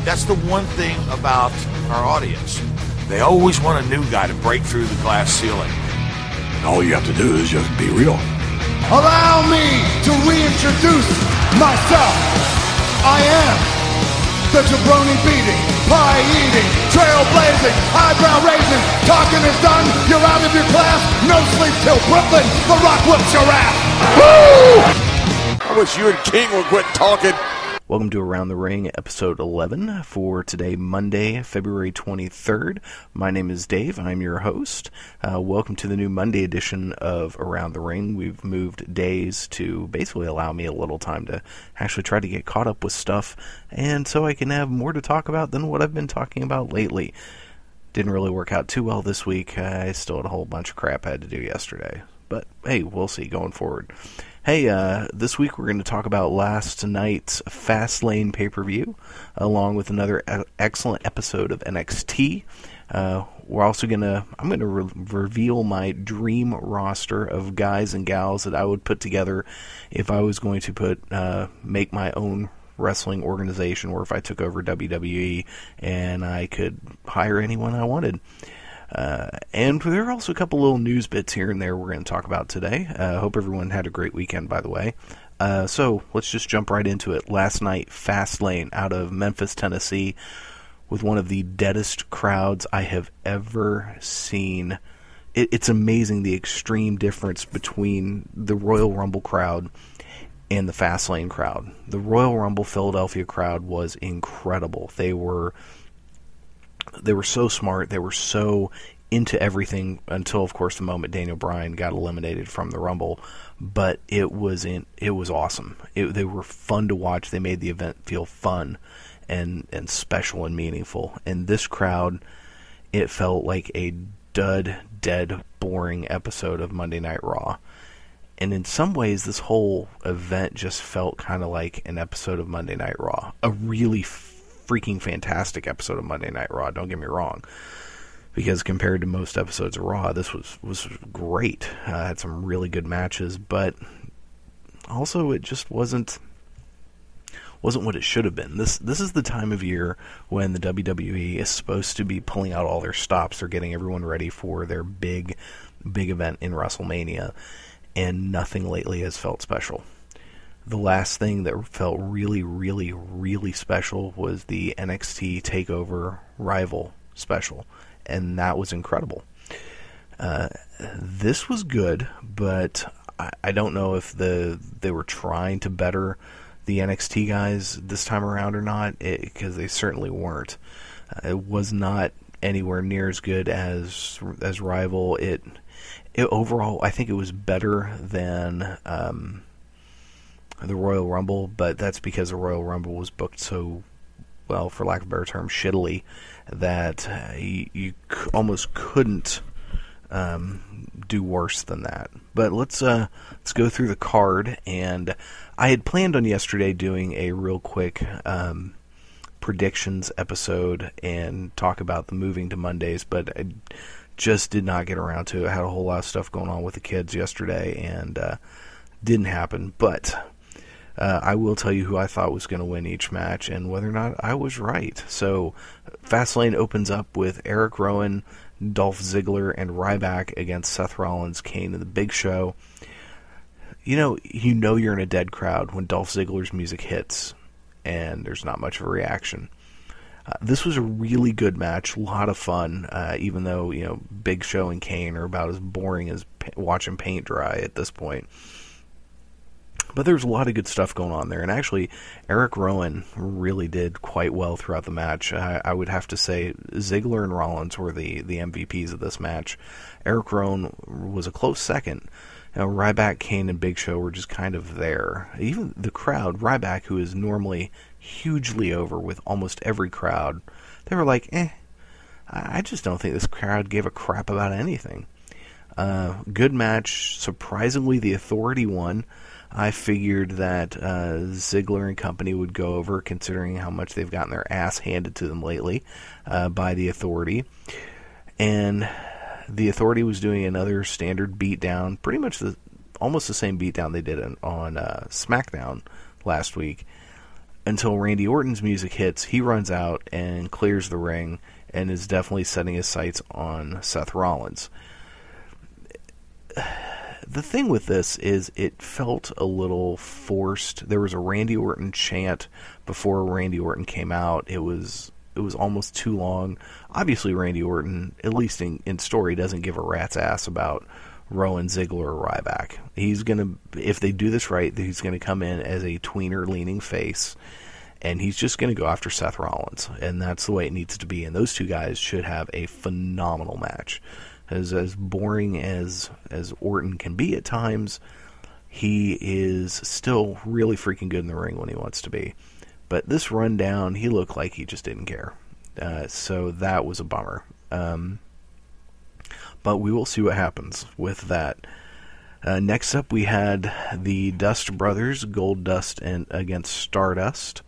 That's the one thing about our audience. They always want a new guy to break through the glass ceiling. And all you have to do is just be real. Allow me to reintroduce myself. I am the jabroni-beating, pie-eating, trailblazing, eyebrow-raising, talking is done, you're out of your class, no sleep till Brooklyn, the Rock whoops your ass. Woo! I wish you and King would quit talking. Welcome to Around the Ring, episode 11, for today, Monday, February 23rd. My name is Dave. I'm your host. Welcome to the new Monday edition of Around the Ring. We've moved days to basically allow me a little time to actually try to get caught up with stuff, and so I can have more to talk about than what I've been talking about lately. Didn't really work out too well this week. I still had a whole bunch of crap I had to do yesterday. But, hey, we'll see going forward. Hey, this week we're going to talk about last night's Fastlane PPV, along with another excellent episode of NXT. We're also I'm going to reveal my dream roster of guys and gals that I would put together if I was going to make my own wrestling organization, or if I took over WWE and I could hire anyone I wanted. And there are also a couple little news bits here and there we're going to talk about today. Hope everyone had a great weekend, by the way. So let's just jump right into it. Last night, Fastlane out of Memphis, Tennessee, with one of the deadest crowds I have ever seen. It's amazing the extreme difference between the Royal Rumble crowd and the Fastlane crowd. The Royal Rumble Philadelphia crowd was incredible. They were so smart. They were so into everything until, of course, the moment Daniel Bryan got eliminated from the Rumble. But it was awesome. They were fun to watch. They made the event feel fun and special and meaningful. And this crowd, it felt like a dead, boring episode of Monday Night Raw. And in some ways, this whole event just felt kind of like an episode of Monday Night Raw. A really freaking fantastic episode of Monday Night Raw, don't get me wrong, because compared to most episodes of Raw, this was great. Had some really good matches, but also it just wasn't what it should have been. This is the time of year when the WWE is supposed to be pulling out all their stops. They're getting everyone ready for their big event in WrestleMania, and nothing lately has felt special. The last thing that felt really special was the NXT TakeOver Rival special, and that was incredible. This was good, but I don't know if they were trying to better the NXT guys this time around or not, because they certainly weren't. It was not anywhere near as good as Rival. It overall, I think it was better than the Royal Rumble, but that's because the Royal Rumble was booked so well, for lack of a better term, shittily, that you almost couldn't do worse than that. But let's go through the card, and I had planned on yesterday doing a real quick predictions episode and talk about the moving to Mondays, but I just did not get around to it. I had a whole lot of stuff going on with the kids yesterday, and didn't happen, but I will tell you who I thought was going to win each match and whether or not I was right. So, Fastlane opens up with Eric Rowan, Dolph Ziggler, and Ryback against Seth Rollins, Kane, and the Big Show. You know you're in a dead crowd when Dolph Ziggler's music hits and there's not much of a reaction. This was a really good match, a lot of fun, even though Big Show and Kane are about as boring as watching paint dry at this point. But there's a lot of good stuff going on there, and actually, Eric Rowan really did quite well throughout the match. I would have to say Ziggler and Rollins were the MVPs of this match. Eric Rowan was a close second. Ryback, Kane, and Big Show were just kind of there. Even the crowd, Ryback, who is normally hugely over with almost every crowd, they were like, I just don't think this crowd gave a crap about anything. Good match. Surprisingly, the Authority won. I figured that Ziggler and company would go over, considering how much they've gotten their ass handed to them lately by the Authority. And the Authority was doing another standard beatdown, pretty much almost the same beatdown they did on SmackDown last week. until Randy Orton's music hits. He runs out and clears the ring and is definitely setting his sights on Seth Rollins. The thing with this is it felt a little forced. There was a Randy Orton chant before Randy Orton came out. It was almost too long. Obviously, Randy Orton, at least in story, doesn't give a rat's ass about Rowan, Ziggler, or Ryback. He's gonna, if they do this right, he's gonna come in as a tweener-leaning face, and he's just gonna go after Seth Rollins, and that's the way it needs to be. And those two guys should have a phenomenal match. As boring as Orton can be at times, he is still really freaking good in the ring when he wants to be. But this rundown, he looked like he just didn't care. So that was a bummer. But we will see what happens with that. Next up, we had the Dust Brothers, Goldust and against Stardust.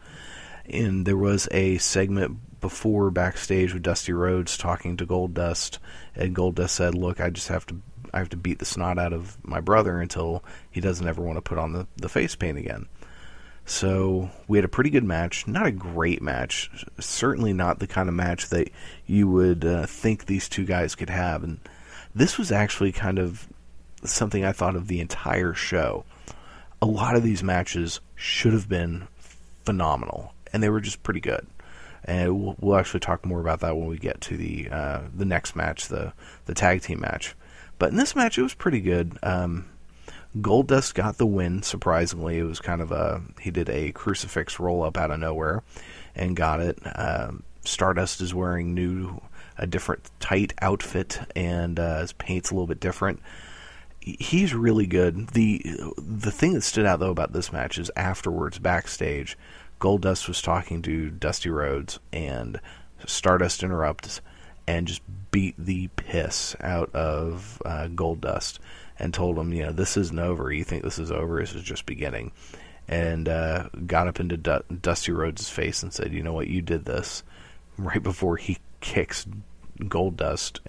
And there was a segment before backstage with Dusty Rhodes talking to Goldust, and Goldust said, "Look, I have to beat the snot out of my brother until he doesn't ever want to put on the face paint again." So we had a pretty good match, not a great match, certainly not the kind of match that you would think these two guys could have. And this was actually kind of something I thought of the entire show. A lot of these matches should have been phenomenal, and they were just pretty good. And we'll actually talk more about that when we get to the next match, the tag team match. But in this match, it was pretty good. Goldust got the win, surprisingly. It was kind of he did a crucifix roll-up out of nowhere and got it. Stardust is wearing a different tight outfit, and his paint's a little bit different. He's really good. The thing that stood out, though, about this match is afterwards, backstage, Goldust was talking to Dusty Rhodes, and Stardust interrupts and just beat the piss out of Goldust and told him, this isn't over. You think this is over? This is just beginning. And got up into Dusty Rhodes' face and said, "You know what? You did this," right before he kicks Goldust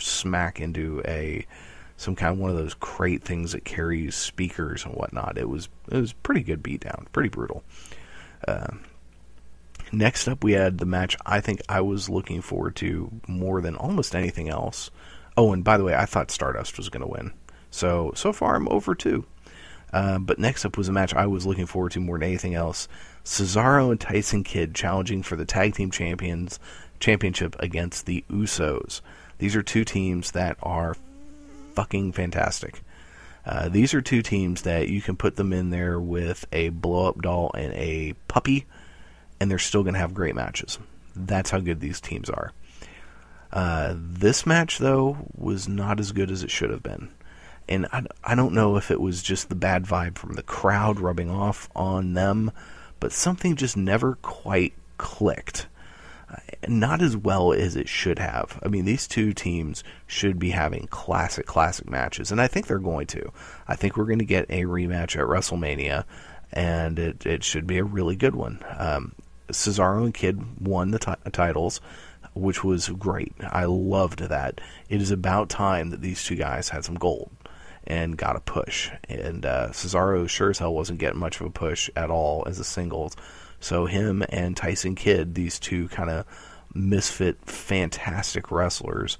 smack into some kind of one of those crate things that carries speakers and whatnot. It was pretty good beatdown, pretty brutal. Next up, we had the match I think I was looking forward to more than almost anything else. Oh, and by the way, I thought Stardust was going to win. So far I'm over 2. But next up was a match I was looking forward to more than anything else. Cesaro and Tyson Kidd challenging for the Tag Team Championship against the Usos. These are two teams that are fucking fantastic. These are two teams that you can put them in there with a blow-up doll and a puppy, and they're still going to have great matches. That's how good these teams are. This match, though, was not as good as it should have been. And I don't know if it was just the bad vibe from the crowd rubbing off on them, but something just never quite clicked. Not as well as it should have. I mean, these two teams should be having classic matches, and I think they're going to. I think we're going to get a rematch at WrestleMania, and it should be a really good one. Cesaro and Kidd won the titles, which was great. I loved that. It is about time that these two guys had some gold and got a push. And Cesaro sure as hell wasn't getting much of a push at all as a singles. So him and Tyson Kidd, these two kind of misfit, fantastic wrestlers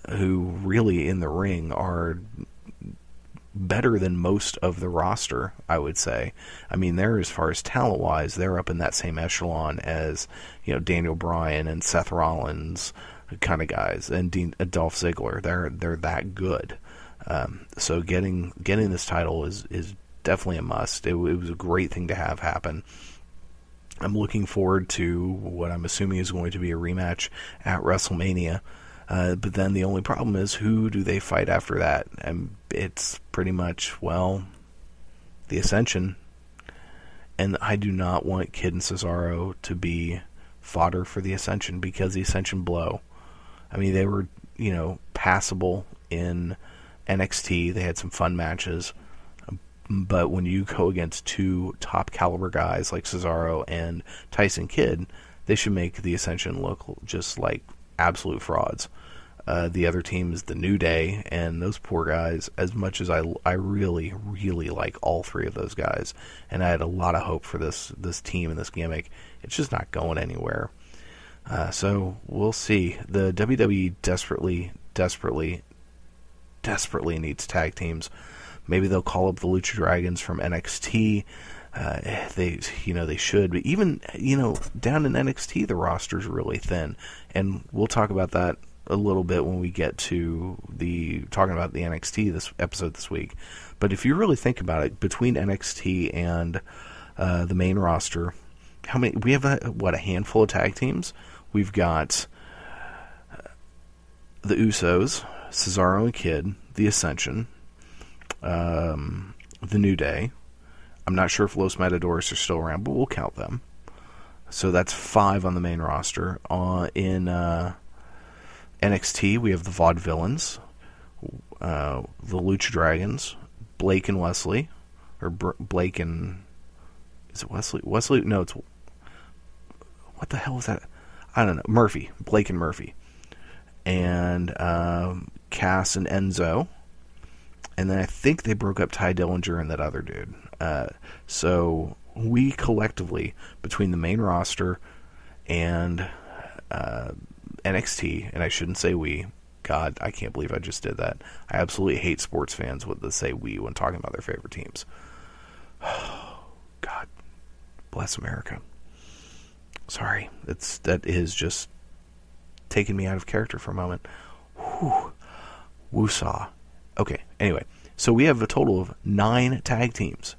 who really in the ring are better than most of the roster, I would say. I mean, they're, as far as talent-wise, they're up in that same echelon as, Daniel Bryan and Seth Rollins kind of guys, and Dolph Ziggler. They're that good. So getting this title is definitely a must. It was a great thing to have happen. I'm looking forward to what I'm assuming is going to be a rematch at WrestleMania. But then the only problem is, who do they fight after that? And it's pretty much, the Ascension. And I do not want Kidd and Cesaro to be fodder for the Ascension, because the Ascension blow. I mean, they were, passable in NXT. They had some fun matches. But when you go against two top caliber guys like Cesaro and Tyson Kidd, they should make the Ascension look just like absolute frauds. The other team is the New Day, and those poor guys, as much as I really, really like all three of those guys, and I had a lot of hope for this team and this gimmick, it's just not going anywhere. So we'll see. The WWE desperately needs tag teams. Maybe they'll call up the Lucha Dragons from NXT. They should, but even, down in NXT, the roster's really thin, and we'll talk about that a little bit when we get to talking about the NXT this episode this week. But if you really think about it, between NXT and the main roster, how many we have? A handful of tag teams. We've got the Usos, Cesaro and Kid, the Ascension, the New Day. I'm not sure if Los Matadores are still around, but we'll count them. So that's 5 on the main roster. In NXT, we have the Vaudevillains, the Lucha Dragons, Blake and Wesley, or Blake and... Is it Wesley? Wesley? No, it's... What the hell is that? I don't know. Murphy. Blake and Murphy. And Cass and Enzo. And then I think they broke up Ty Dillinger and that other dude. So we collectively, between the main roster and NXT, and I shouldn't say we. God, I can't believe I just did that. I absolutely hate sports fans when they say we when talking about their favorite teams. God, bless America. Sorry, that is just taking me out of character for a moment. Whew. Woosah. Okay, anyway, so we have a total of 9 tag teams.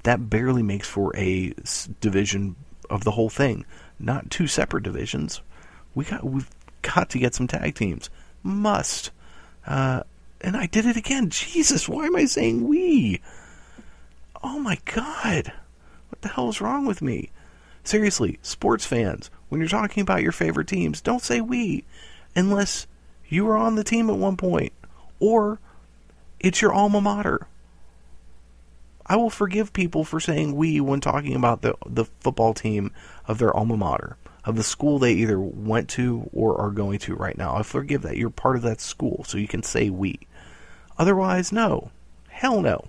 That barely makes for a division of the whole thing, not 2 separate divisions. We've got to get some tag teams. Must. And I did it again. Jesus, why am I saying we? Oh my God. What the hell is wrong with me? Seriously, sports fans, when you're talking about your favorite teams, don't say we, unless you were on the team at one point, or it's your alma mater. I will forgive people for saying we when talking about the football team of their alma mater, of the school they either went to or are going to right now. I forgive that. You're part of that school, so you can say we. Otherwise, no. Hell no.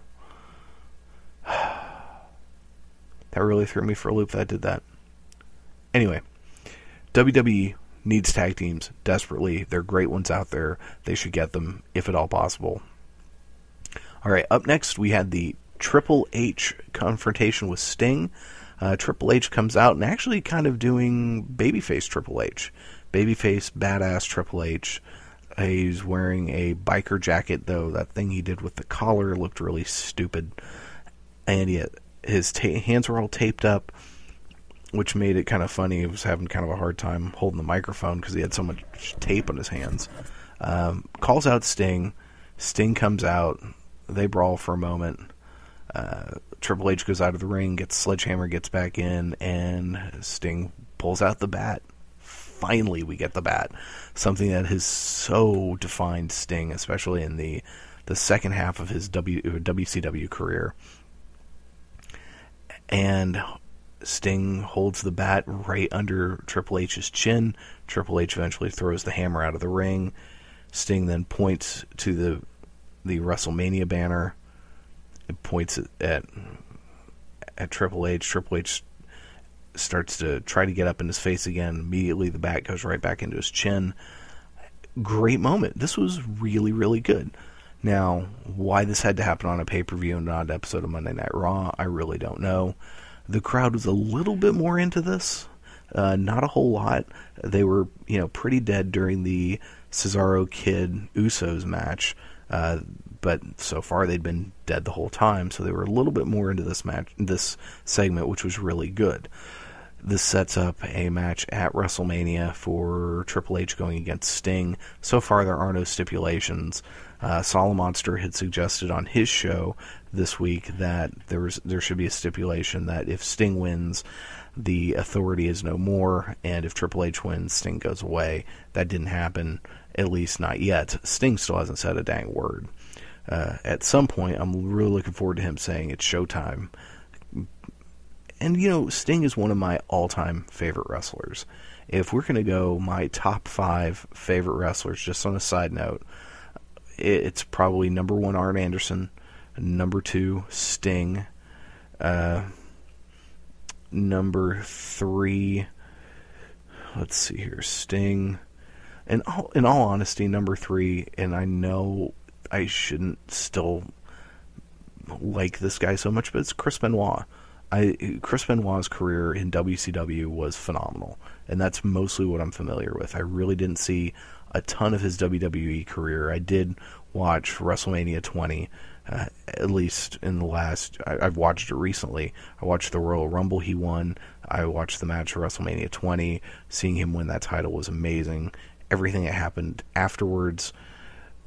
That really threw me for a loop that I did that. Anyway, WWE needs tag teams desperately. There are great ones out there. They should get them, if at all possible. All right, up next we had the Triple H confrontation with Sting. Triple H comes out and actually kind of doing babyface Triple H. Babyface, badass Triple H. He's wearing a biker jacket, though. That thing he did with the collar looked really stupid. And yet his hands were all taped up, which made it kind of funny. He was having kind of a hard time holding the microphone because he had so much tape on his hands. Calls out Sting. Sting comes out. They brawl for a moment. Triple H goes out of the ring, gets Sledgehammer, gets back in, and Sting pulls out the bat. Finally, we get the bat. Something that has so defined Sting, especially in the second half of his WCW career. And Sting holds the bat right under Triple H's chin. Triple H eventually throws the hammer out of the ring. Sting then points to the WrestleMania banner. It points at Triple H. Triple H starts to try to get up in his face again. Immediately the bat goes right back into his chin. Great moment. This was really, really good. Now, why this had to happen on a pay-per-view and not an episode of Monday Night Raw, I really don't know. The crowd was a little bit more into this. Not a whole lot. They were, pretty dead during the Cesaro Kid Usos match. But so far they'd been dead the whole time, so they were a little bit more into this segment, which was really good. This sets up a match at WrestleMania for Triple H going against Sting. So far there are no stipulations. Solomonster had suggested on his show this week that there should be a stipulation that if Sting wins, the Authority is no more, and if Triple H wins, Sting goes away. That didn't happen, at least not yet. Sting still hasn't said a dang word. At some point, I'm really looking forward to him saying it's showtime. And Sting is one of my all-time favorite wrestlers. If we're going to go my top 5 favorite wrestlers, just on a side note, it's probably number 1, Arn Anderson, number 2, Sting, number 3, let's see here, Sting, and in all honesty, number 3, and I know I shouldn't still like this guy so much, but it's Chris Benoit. Chris Benoit's career in WCW was phenomenal, and that's mostly what I'm familiar with. I really didn't see a ton of his WWE career. I did watch WrestleMania 20, at least in the last... I've watched it recently. I watched the Royal Rumble he won. I watched the match for WrestleMania 20. Seeing him win that title was amazing. Everything that happened afterwards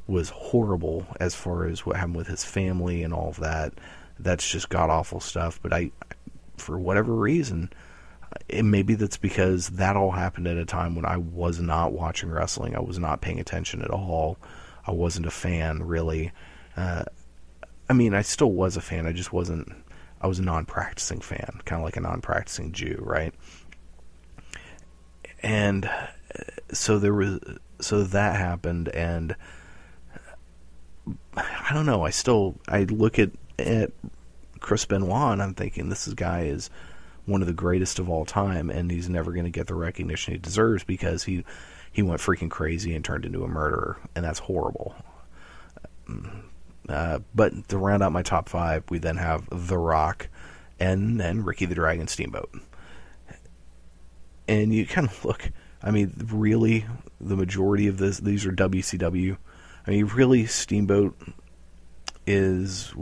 was horrible as far as what happened with his family and all of that. That's just god-awful stuff. But for whatever reason, maybe that's because that all happened at a time when I was not watching wrestling. I was not paying attention at all. I wasn't a fan, really. I still was a fan. I was a non-practicing fan, kind of like a non-practicing Jew, right? And so that happened, and I don't know. I look at Chris Benoit, and I'm thinking this guy is one of the greatest of all time, and he's never going to get the recognition he deserves because he went freaking crazy and turned into a murderer, and that's horrible. But to round out my top 5, we then have The Rock and then Ricky the Dragon Steamboat. And you kind of look, really, the majority of these are WCW. Really, Steamboat was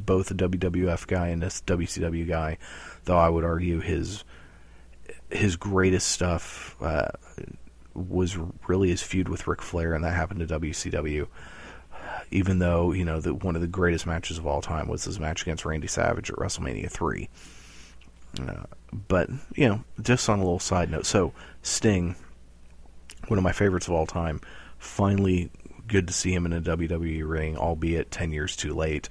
both a WWF guy and a WCW guy, though I would argue his greatest stuff was really his feud with Ric Flair, and that happened to WCW. Even though one of the greatest matches of all time was his match against Randy Savage at WrestleMania 3. But just on a little side note, so Sting, one of my favorites of all time, finally good to see him in a WWE ring, albeit 10 years too late.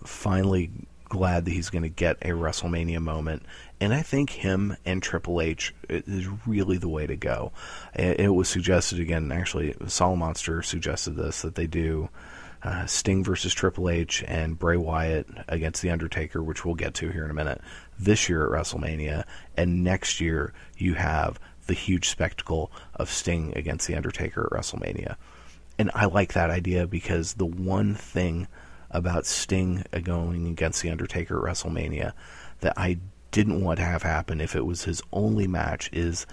Finally glad that he's going to get a WrestleMania moment, and I think him and Triple H is really the way to go. It was suggested again, actually, Solomonster suggested this, that they do Sting versus Triple H and Bray Wyatt against The Undertaker, which we'll get to here in a minute, this year at WrestleMania, and next year you have the huge spectacle of Sting against The Undertaker at WrestleMania. And I like that idea because the one thing about Sting going against The Undertaker at WrestleMania that I didn't want to have happen if it was his only match is,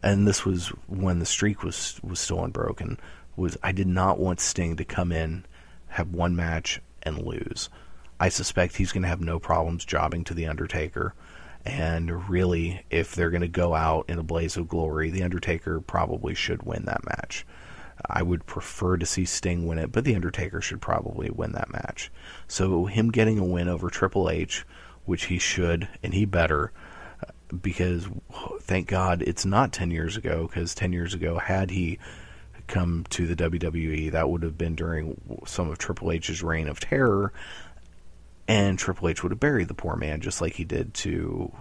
and this was when the streak was still unbroken, was I did not want Sting to come in, have one match, and lose. I suspect he's going to have no problems jobbing to The Undertaker, and really, if they're going to go out in a blaze of glory, The Undertaker probably should win that match. I would prefer to see Sting win it, but The Undertaker should probably win that match. So him getting a win over Triple H, which he should, and he better, because thank God it's not 10 years ago, because 10 years ago, had he come to the WWE, that would have been during some of Triple H's reign of terror, and Triple H would have buried the poor man just like he did to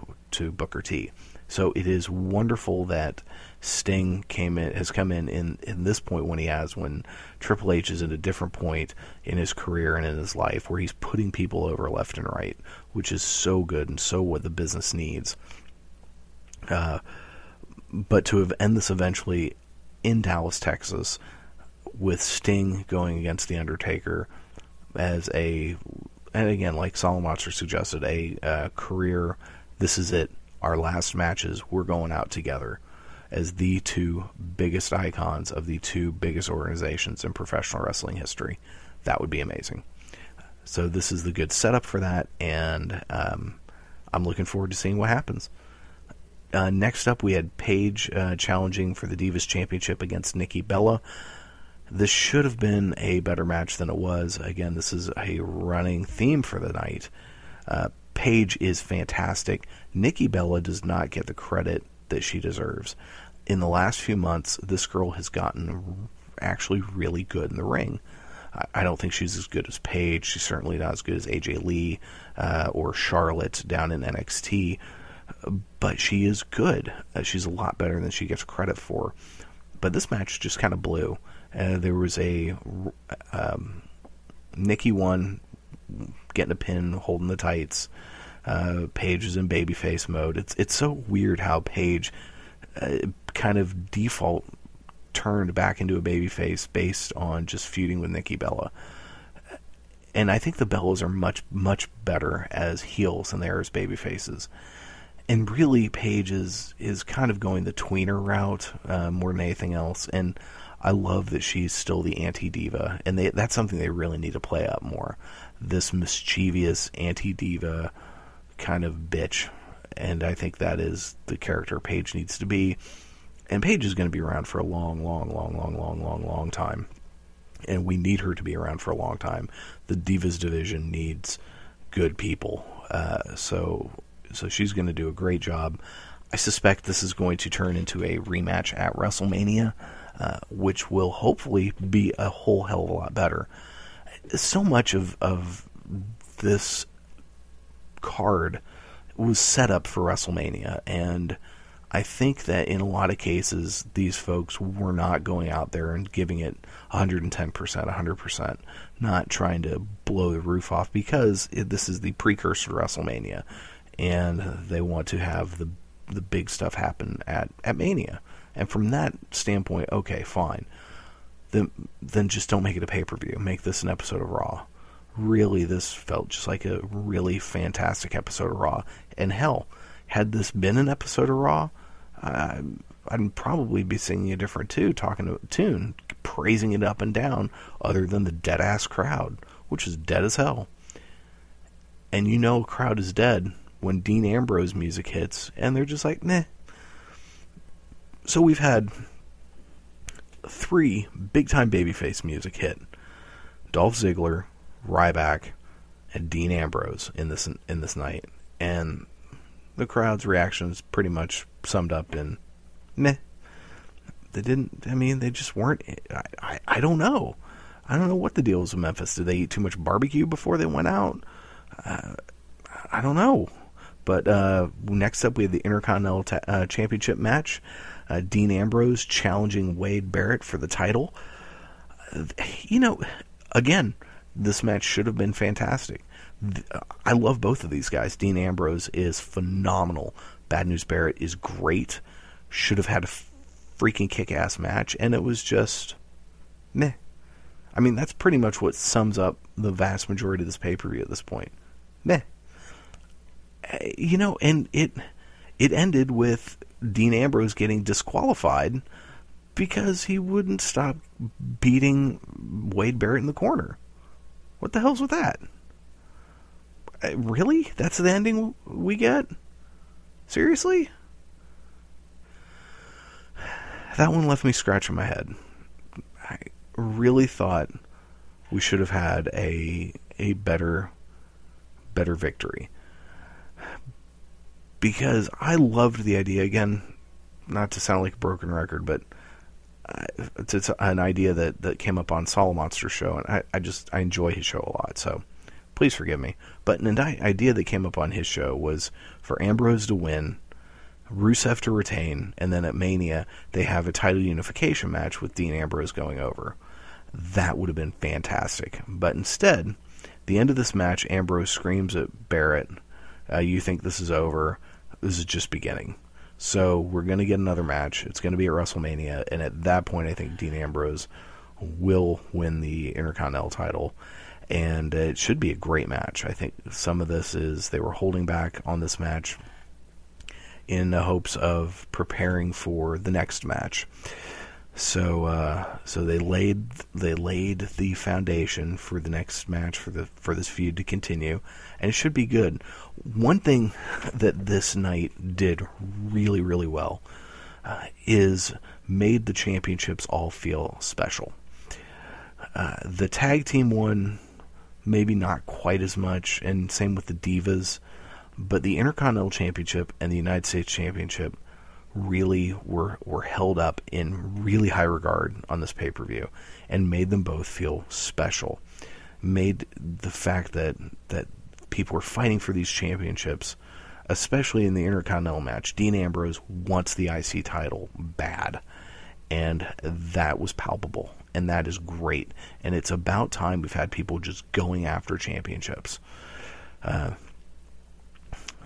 Booker T. So it is wonderful that Sting has come in this point when Triple H is at a different point in his career and in his life where he's putting people over left and right, which is so good and so what the business needs. But to have end this eventually in Dallas, Texas, with Sting going against The Undertaker as and again, like Solomonster suggested, a career, this is it. Our last matches, we're going out together as the two biggest icons of the two biggest organizations in professional wrestling history. That would be amazing. So this is the good setup for that, and I'm looking forward to seeing what happens. Next up, we had Paige challenging for the Divas Championship against Nikki Bella. This should have been a better match than it was. Again, this is a running theme for the night. Paige is fantastic. Nikki Bella does not get the credit that she deserves. In the last few months, this girl has gotten actually really good in the ring. I don't think she's as good as Paige. She's certainly not as good as AJ Lee or Charlotte down in NXT, but she is good. She's a lot better than she gets credit for. But this match just kind of blew. There was a Nikki won, getting a pin, holding the tights. Paige is in babyface mode. It's so weird how Paige kind of default turned back into a babyface based on just feuding with Nikki Bella. And I think the Bellas are much, much better as heels than they are as babyfaces. And really, Paige is kind of going the tweener route more than anything else. And I love that she's still the anti-diva. And that's something they really need to play up more. This mischievous anti-diva kind of bitch. And I think that is the character Paige needs to be. And Paige is going to be around for a long, long, long, long, long, long, long time. And we need her to be around for a long time. The Divas division needs good people. So she's going to do a great job. I suspect this is going to turn into a rematch at WrestleMania, which will hopefully be a whole hell of a lot better. So much of this card was set up for WrestleMania, and I think that in a lot of cases, these folks were not going out there and giving it 110%, 100%, not trying to blow the roof off, because this is the precursor to WrestleMania, and they want to have the big stuff happen at Mania. And from that standpoint, okay, fine. Then just don't make it a pay-per-view. Make this an episode of Raw. Really, this felt just like a really fantastic episode of Raw. And hell, had this been an episode of Raw, I'd probably be singing a different tune, praising it up and down, other than the dead-ass crowd, which is dead as hell. And you know a crowd is dead when Dean Ambrose music hits, and they're just like, meh. So we've had 3 big-time babyface music hit. Dolph Ziggler, Ryback, and Dean Ambrose in this night. And the crowd's reaction is pretty much summed up in meh. They just weren't. I don't know. I don't know what the deal was with Memphis. Did they eat too much barbecue before they went out? I don't know. But next up, we have the Intercontinental Championship match. Dean Ambrose challenging Wade Barrett for the title. Again, this match should have been fantastic. I love both of these guys. Dean Ambrose is phenomenal. Bad News Barrett is great. Should have had a freaking kick-ass match, and it was just meh. I mean, that's pretty much what sums up the vast majority of this pay-per-view at this point. Meh. And it ended with Dean Ambrose getting disqualified because he wouldn't stop beating Wade Barrett in the corner. What the hell's with that? Really? That's the ending we get? Seriously? That one left me scratching my head. I really thought we should have had a better victory. Because I loved the idea, again, not to sound like a broken record, but it's an idea that came up on Solomonster's show, and I enjoy his show a lot, so please forgive me. But an idea that came up on his show was for Ambrose to win, Rusev to retain, and then at Mania they have a title unification match with Dean Ambrose going over. That would have been fantastic. But instead, the end of this match, Ambrose screams at Barrett, you think this is over? This is just beginning. So we're going to get another match. It's going to be at WrestleMania, and at that point I think Dean Ambrose will win the Intercontinental title, and it should be a great match. I think some of this is they were holding back on this match in the hopes of preparing for the next match. So they laid the foundation for the next match for this feud to continue, and it should be good. One thing that this night did really, really well is made the championships all feel special. The tag team one, maybe not quite as much, and same with the Divas, but the Intercontinental Championship and the United States Championship really were held up in really high regard on this pay-per-view, and made them both feel special. Made the fact that people were fighting for these championships, especially in the Intercontinental match. Dean Ambrose wants the IC title bad, and that was palpable, and that is great. And it's about time we've had people just going after championships.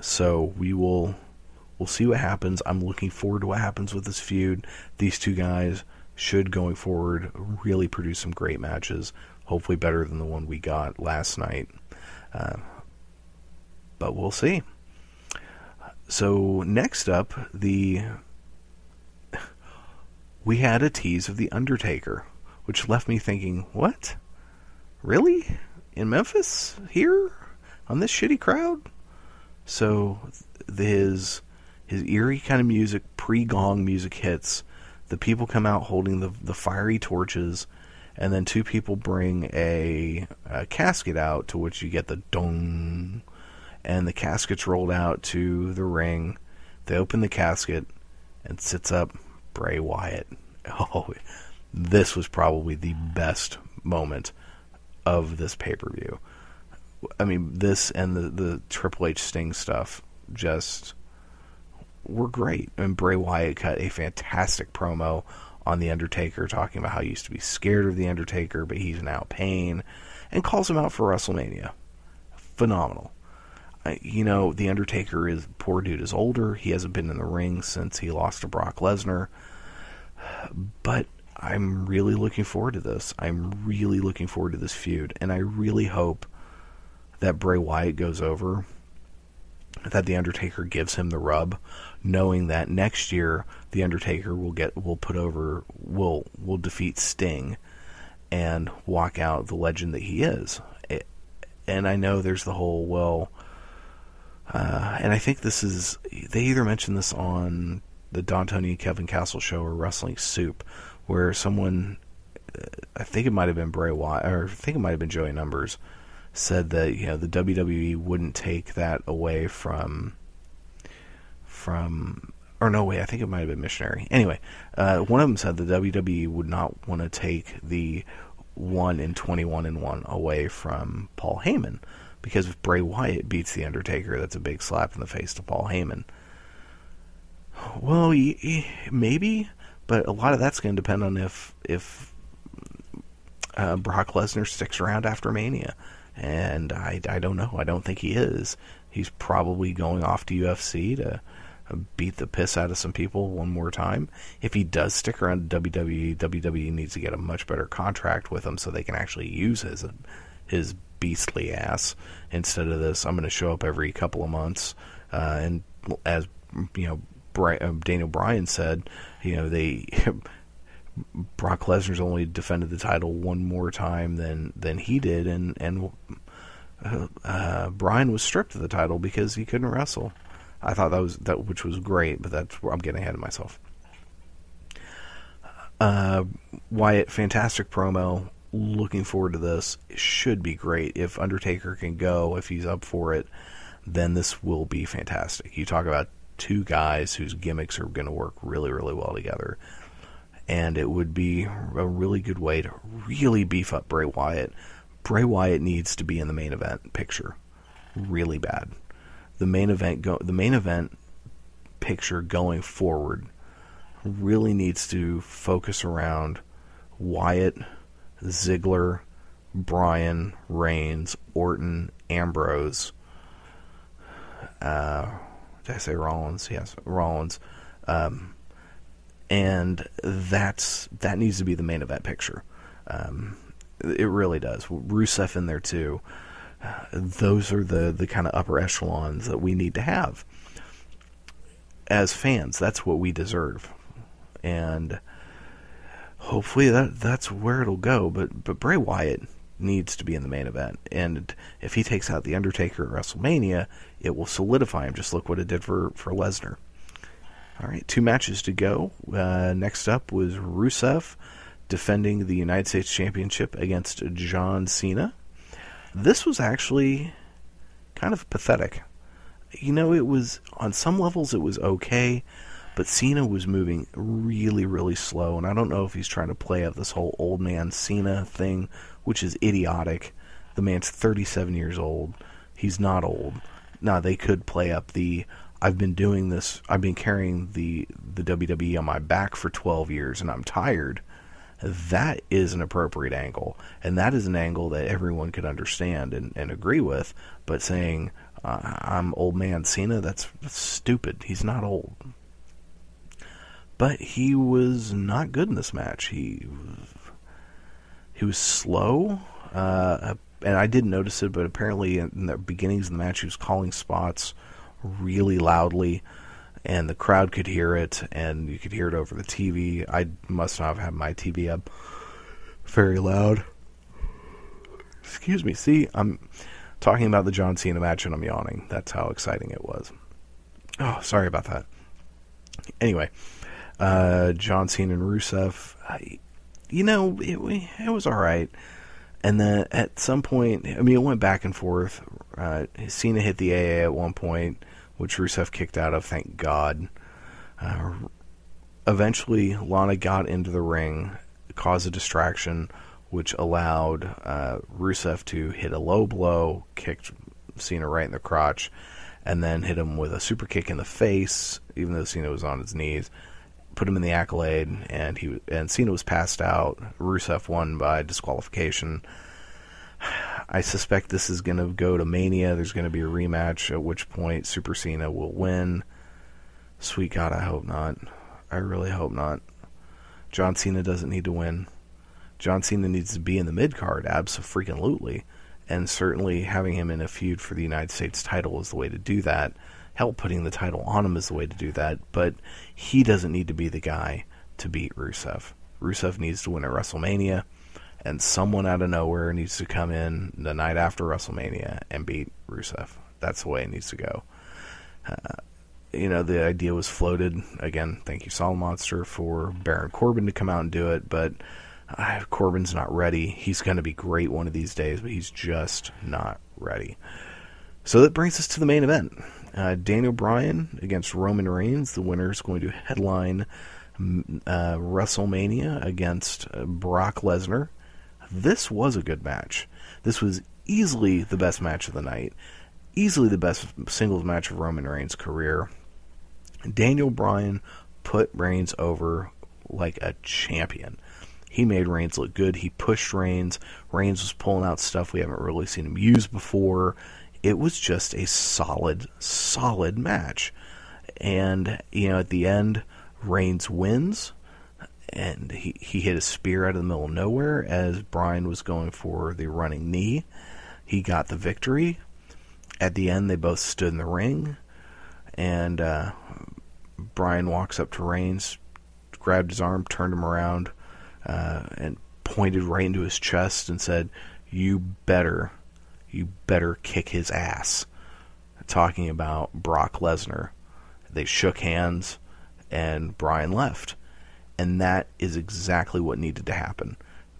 So we'll see what happens. I'm looking forward to what happens with this feud. These two guys should, going forward, really produce some great matches. Hopefully better than the one we got last night. But we'll see. So next up, we had a tease of The Undertaker, which left me thinking, what? Really? In Memphis? Here? On this shitty crowd? So his eerie kind of music, pre-gong music hits. The people come out holding the fiery torches, and then two people bring a casket out, to which you get the dong, and the casket's rolled out to the ring. They open the casket, and sits up Bray Wyatt. Oh, this was probably the best moment of this pay-per-view. I mean, this and the Triple H Sting stuff just were great. And Bray Wyatt cut a fantastic promo on The Undertaker, talking about how he used to be scared of The Undertaker, but he's now pain, and calls him out for WrestleMania. Phenomenal. The Undertaker poor dude is older. He hasn't been in the ring since he lost to Brock Lesnar. But I'm really looking forward to this. I'm really looking forward to this feud, and I really hope that Bray Wyatt goes over, that The Undertaker gives him the rub, knowing that next year The Undertaker will defeat Sting and walk out the legend that he is. And I know there's the whole, and I think they either mentioned this on the Don Tony and Kevin Castle show or Wrestling Soup, where someone, I think it might have been Bray Wyatt, or I think it might have been Joey Numbers, said that the WWE wouldn't take that away from or no way, I think it might have been Missionary. Anyway, one of them said the WWE would not want to take the 1 in 21-1 away from Paul Heyman, because if Bray Wyatt beats The Undertaker, that's a big slap in the face to Paul Heyman. Well, maybe, but a lot of that's going to depend on if Brock Lesnar sticks around after Mania. And I don't know. I don't think he is. He's probably going off to UFC to beat the piss out of some people one more time. If he does stick around to WWE needs to get a much better contract with him so they can actually use his beastly ass, instead of this, I'm going to show up every couple of months. And as Daniel Bryan said, Brock Lesnar's only defended the title one more time than he did, and Bryan was stripped of the title because he couldn't wrestle. I thought which was great, but that's where I'm getting ahead of myself. Wyatt, fantastic promo. Looking forward to this. It should be great. If Undertaker can go, if he's up for it, then this will be fantastic. You talk about two guys whose gimmicks are going to work really, really well together. And it would be a really good way to really beef up Bray Wyatt. Bray Wyatt needs to be in the main event picture really bad. The main event picture going forward really needs to focus around Wyatt, Ziggler, Bryan, Reigns, Orton, Ambrose. Did I say Rollins? Yes, Rollins. And that needs to be the main event picture. It really does. Rusev in there too. Those are the kind of upper echelons that we need to have. As fans, that's what we deserve. And hopefully that's where it'll go. But Bray Wyatt needs to be in the main event. And if he takes out The Undertaker at WrestleMania, it will solidify him. Just look what it did for Lesnar. All right, 2 matches to go. Next up was Rusev defending the United States Championship against John Cena. This was actually kind of pathetic. It was, on some levels it was okay, But Cena was moving really, really slow, and I don't know if he's trying to play up this whole old man Cena thing, which is idiotic. The man's 37 years old. He's not old. Now, they could play up the, I've been doing this, I've been carrying the WWE on my back for 12 years, and I'm tired. That is an appropriate angle, and that is an angle that everyone could understand and agree with, but saying, I'm old man Cena, that's stupid. He's not old. But he was not good in this match. He was slow, and I didn't notice it, but apparently in the beginnings of the match he was calling spots really loudly, and the crowd could hear it, and you could hear it over the TV. I must not have had my TV up very loud. Excuse me. See, I'm talking about the John Cena match and I'm yawning. That's how exciting it was. Oh, sorry about that. Anyway, John Cena and Rusev, it was alright. And then at some point, I mean, it went back and forth. Cena hit the AA at one point, which Rusev kicked out of, thank God. Eventually, Lana got into the ring, caused a distraction, which allowed Rusev to hit a low blow, kicked Cena right in the crotch, and then hit him with a super kick in the face, even though Cena was on his knees. Put him in the accolade, and Cena was passed out. Rusev won by disqualification. I suspect this is going to go to Mania. There's going to be a rematch, at which point Super Cena will win. Sweet God, I hope not. I really hope not. John Cena doesn't need to win. John Cena needs to be in the mid-card, abso-freaking-lutely. And certainly having him in a feud for the United States title is the way to do that. Hell, putting the title on him is the way to do that. But he doesn't need to be the guy to beat Rusev. Rusev needs to win at WrestleMania. And someone out of nowhere needs to come in the night after WrestleMania and beat Rusev. That's the way it needs to go. The idea was floated. Again, thank you, Solid Monster, for Baron Corbin to come out and do it. But Corbin's not ready. He's going to be great one of these days, but he's just not ready. So that brings us to the main event. Daniel Bryan against Roman Reigns. The winner is going to headline WrestleMania against Brock Lesnar. This was a good match. This was easily the best match of the night. Easily the best singles match of Roman Reigns' career. Daniel Bryan put Reigns over like a champion. He made Reigns look good. He pushed Reigns. Reigns was pulling out stuff we haven't really seen him use before. It was just a solid match. And, at the end, Reigns wins. And he hit a spear out of the middle of nowhere as Bryan was going for the running knee. He got the victory. At the end, they both stood in the ring. And Bryan walks up to Reigns, grabbed his arm, turned him around, and pointed right into his chest and said, You better kick his ass. Talking about Brock Lesnar. They shook hands, and Bryan left. And that is exactly what needed to happen.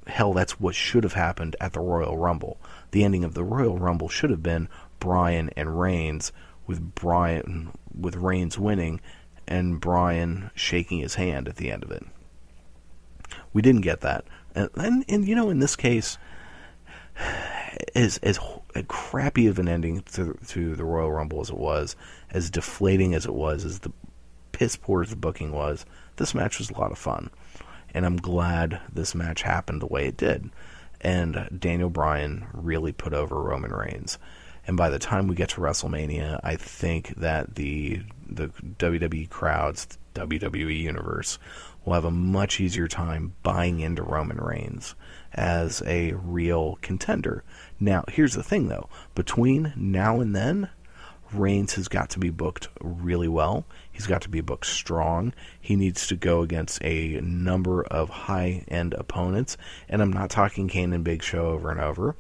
Hell, that's what should have happened at the Royal Rumble. The ending of the Royal Rumble should have been Bryan and Reigns, with Reigns winning, and Bryan shaking his hand at the end of it. We didn't get that. And in this case, as crappy of an ending to the Royal Rumble as it was, as deflating as it was, as the piss poor as the booking was, this match was a lot of fun. And I'm glad this match happened the way it did. And Daniel Bryan really put over Roman Reigns. And by the time we get to WrestleMania, I think that the WWE crowds, the WWE universe, will have a much easier time buying into Roman Reigns as a real contender. Now, here's the thing, though. Between now and then, Reigns has got to be booked really well. He's got to be booked strong. He needs to go against a number of high-end opponents. And I'm not talking Kane and Big Show over and over.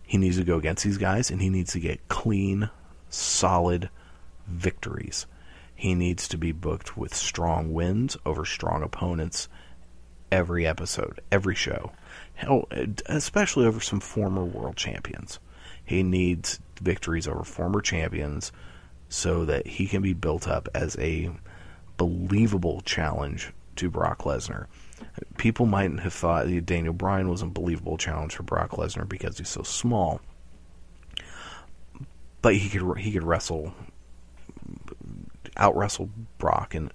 He needs to go against these guys, and he needs to get clean, solid victories. He needs to be booked with strong wins over strong opponents every episode, every show. Hell, especially over some former world champions. He needs victories over former champions so that he can be built up as a believable challenge to Brock Lesnar. People might have thought Daniel Bryan was a believable challenge for Brock Lesnar because he's so small, but he could out-wrestle Brock, and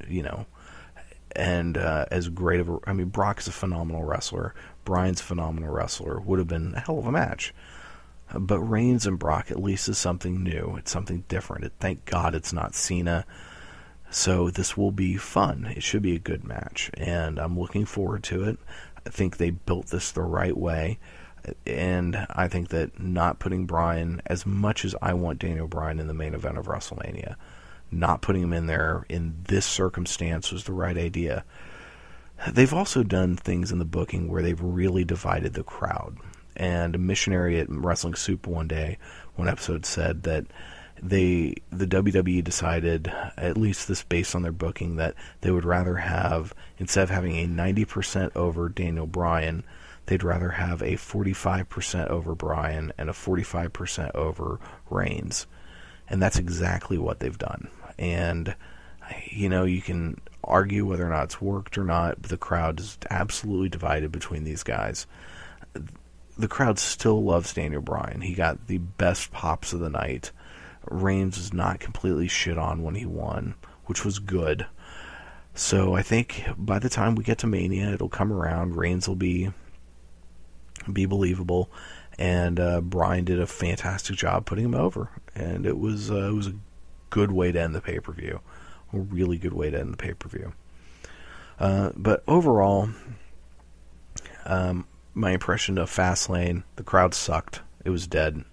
as great of Brock is a phenomenal wrestler. Bryan's a phenomenal wrestler. Would have been a hell of a match. But Reigns and Brock at least is something new. It's something different. Thank God it's not Cena. So this will be fun. It should be a good match, and I'm looking forward to it. I think they built this the right way, and I think that not putting Bryan, as much as I want Daniel Bryan in the main event of WrestleMania, not putting him in there in this circumstance was the right idea. They've also done things in the booking where they've really divided the crowd. And a missionary at Wrestling Soup one episode said that the WWE decided, at least this based on their booking, that they would rather have, instead of having a 90% over Daniel Bryan, they'd rather have a 45% over Bryan and a 45% over Reigns. And that's exactly what they've done. And, you can argue whether or not it's worked or not, but the crowd is absolutely divided between these guys. The crowd still loves Daniel Bryan. He got the best pops of the night. Reigns was not completely shit on when he won, which was good. So I think by the time we get to Mania, it'll come around. Reigns will be believable, and Bryan did a fantastic job putting him over. And it was a good way to end the pay-per-view. A really good way to end the pay-per-view. But overall, my impression of Fastlane, the crowd sucked. It was dead.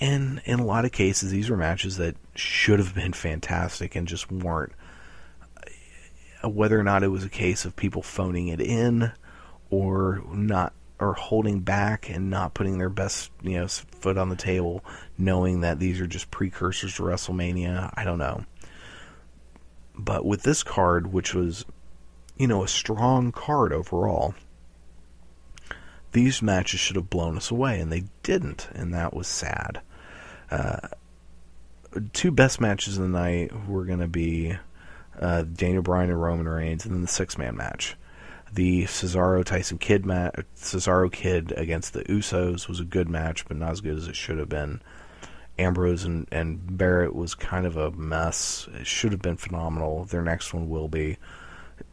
And in a lot of cases, these were matches that should have been fantastic and just weren't. Whether or not it was a case of people phoning it in or not, or holding back and not putting their best, foot on the table, knowing that these are just precursors to WrestleMania, I don't know. But with this card, which was, a strong card overall, these matches should have blown us away, and they didn't, and that was sad. Two best matches of the night were going to be Daniel Bryan and Roman Reigns, and then the six-man match. The Cesaro-Tyson Kidd match, Cesaro Kidd against the Usos was a good match, but not as good as it should have been. Ambrose and Barrett was kind of a mess. It should have been phenomenal. Their next one will be.